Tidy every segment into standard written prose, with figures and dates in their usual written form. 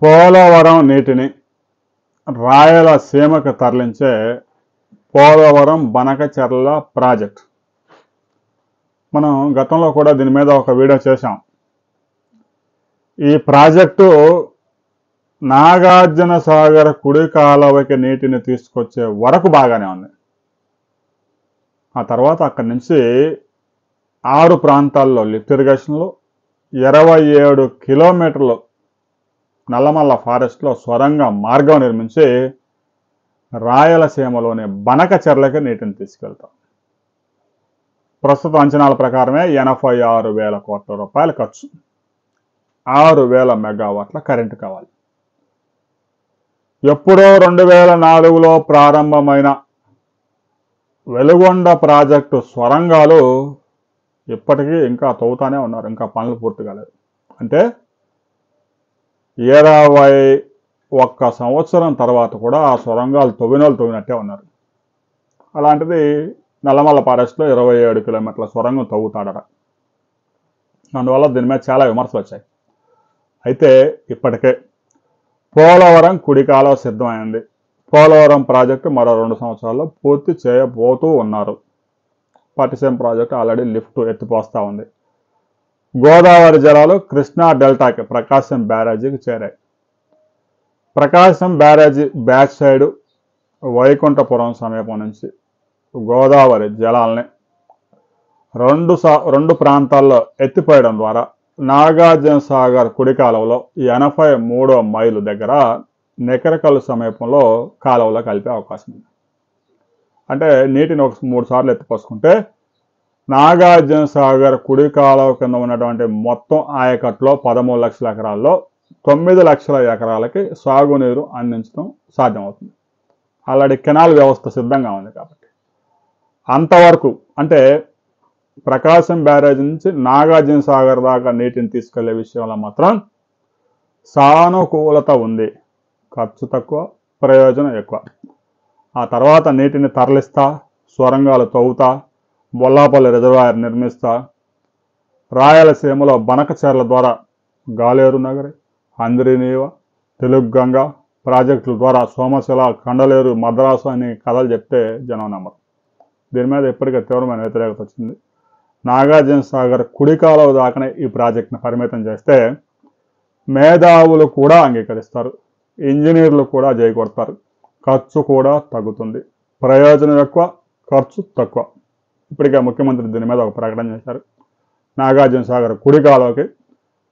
పోలవరం నీటిని రాయలసీమకు తరలించే పోలవరం బనకచెర్ల ప్రాజెక్ట్. మనం గతంలో కూడా దీని మీద ఒక వీడియో చేశాం. ఈ ప్రాజెక్టు నాగార్జున సాగర్ కుడి కాలువకి నీటిని తీసుకొచ్చే వరకు బాగానే ఉంది. ఆ తర్వాత అక్కడి నుంచి 6 ప్రాంతాల్లో లిఫ్ట్ ఇరిగేషన్లు, 27 కిలోమీటర్లు నల్లమల్ల ఫారెస్ట్లో సొరంగ మార్గం నిర్మించి రాయలసీమలోని బనకచెర్లకి నీటిని తీసుకెళ్తాం. ప్రస్తుత అంచనాల ప్రకారమే 86,000 కోట్ల రూపాయల ఖర్చు, 6,000 మెగావాట్ల కరెంటు కావాలి. ఎప్పుడో 2004లో ప్రారంభమైన వెలుగొండ ప్రాజెక్టు సొరంగాలు ఇప్పటికీ ఇంకా తవ్వుతానే ఉన్నారు. ఇంకా పనులు పూర్తి కాలేదు. అంటే 21 సంవత్సరం తర్వాత కూడా ఆ సొరంగాలు తవ్వినట్టే ఉన్నారు. అలాంటిది నల్లమల్ల ఫారెస్ట్లో 27 కిలోమీటర్ల సొరంగం తవ్వుతాడట. అందువల్ల దీని మీద చాలా విమర్శలు వచ్చాయి. అయితే ఇప్పటికే పోలవరం కుడి కాలువ సిద్ధమైంది. పోలవరం ప్రాజెక్టు మరో 2 సంవత్సరాల్లో పూర్తి చేయబోతూ ఉన్నారు. పట్టిసీమ ప్రాజెక్టు ఆల్రెడీ లిఫ్ట్ ఎత్తిపోస్తూ ఉంది. గోదావరి జలాలు కృష్ణా డెల్టాకి ప్రకాశం బ్యారేజీకి చేరాయి. ప్రకాశం బ్యారేజీ బ్యాక్ సైడ్ వైకుంఠపురం సమీపం నుంచి గోదావరి జలాల్ని రెండు ప్రాంతాల్లో ఎత్తిపోయడం ద్వారా నాగార్జున సాగర్ కుడి కాలువలో 83వ మైలు దగ్గర నెకరకల్లు సమీపంలో కాలువలో కలిపే అవకాశం ఉంది. అంటే నీటిని ఒక 3 సార్లు ఎత్తిపోసుకుంటే నాగార్జున సాగర్ కుడి కాలువ కింద ఉన్నటువంటి మొత్తం ఆయకట్లో 13 లక్షల ఎకరాల్లో 9 లక్షల ఎకరాలకి సాగునీరు అందించడం సాధ్యమవుతుంది. ఆల్రెడీ కెనాల్ వ్యవస్థ సిద్ధంగా ఉంది కాబట్టి అంతవరకు అంటే ప్రకాశం బ్యారేజ్ నుంచి నాగార్జున సాగర్ దాకా నీటిని తీసుకెళ్లే విషయంలో మాత్రం సానుకూలత ఉంది. ఖర్చు తక్కువ, ప్రయోజనం ఎక్కువ. ఆ తర్వాత నీటిని తరలిస్తా, సొరంగాలు తవ్వుతా, బొల్లాపల్లి రిజర్వాయర్ నిర్మిస్తా, రాయలసీమలో బనకచెర్ల ద్వారా గాలేరు నగరి, అంద్రినీవ, తెలుగు గంగ ప్రాజెక్టుల ద్వారా సోమశిల, కండలేరు, మద్రాసు అని కథలు చెప్తే జనం నమ్మరు. దీని మీద ఇప్పటికే తీవ్రమైన వ్యతిరేకత వచ్చింది. నాగార్జున సాగర్ కుడి కాలువ దాకానే ఈ ప్రాజెక్ట్ని పరిమితం చేస్తే మేధావులు కూడా అంగీకరిస్తారు, ఇంజనీర్లు కూడా జైకొడతారు. ఖర్చు కూడా తగ్గుతుంది. ప్రయోజనం ఎక్కువ, ఖర్చు తక్కువ. ఇప్పటికే ముఖ్యమంత్రి దీని మీద ఒక ప్రకటన చేశారు. నాగార్జున సాగర్ కుడి కాలువకి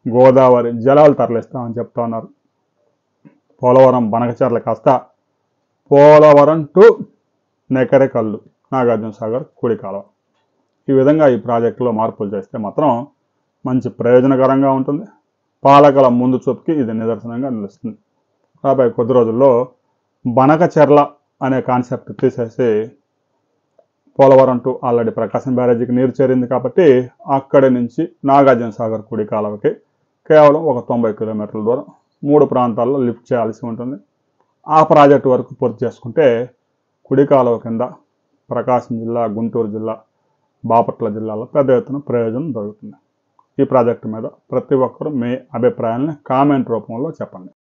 గోదావరి జలాలు తరలిస్తామని చెప్తా ఉన్నారు. పోలవరం బనకచెర్ల కాస్త పోలవరం టు నెకరెకల్లు నాగార్జున సాగర్ కుడి కాలువ. ఈ విధంగా ఈ ప్రాజెక్టులో మార్పులు చేస్తే మాత్రం మంచి ప్రయోజనకరంగా ఉంటుంది. పాలకుల ముందు చూపుకి ఇది నిదర్శనంగా నిలుస్తుంది. రాబోయే కొద్ది రోజుల్లో బనకచెర్ల అనే కాన్సెప్ట్ తీసేసి పోలవరం టు ఆల్రెడీ ప్రకాశం బ్యారేజీకి నీరు చేరింది కాబట్టి అక్కడి నుంచి నాగార్జున సాగర్ కుడి కాలువకి కేవలం ఒక 90 కిలోమీటర్ల దూరం 3 ప్రాంతాల్లో లిఫ్ట్ చేయాల్సి ఉంటుంది. ఆ ప్రాజెక్టు వరకు పూర్తి చేసుకుంటే కుడి కాలువ కింద ప్రకాశం జిల్లా, గుంటూరు జిల్లా, బాపట్ల జిల్లాలో పెద్ద ఎత్తున ప్రయోజనం దొరుకుతుంది. ఈ ప్రాజెక్టు మీద ప్రతి ఒక్కరూ మీ అభిప్రాయాలను కామెంట్ రూపంలో చెప్పండి.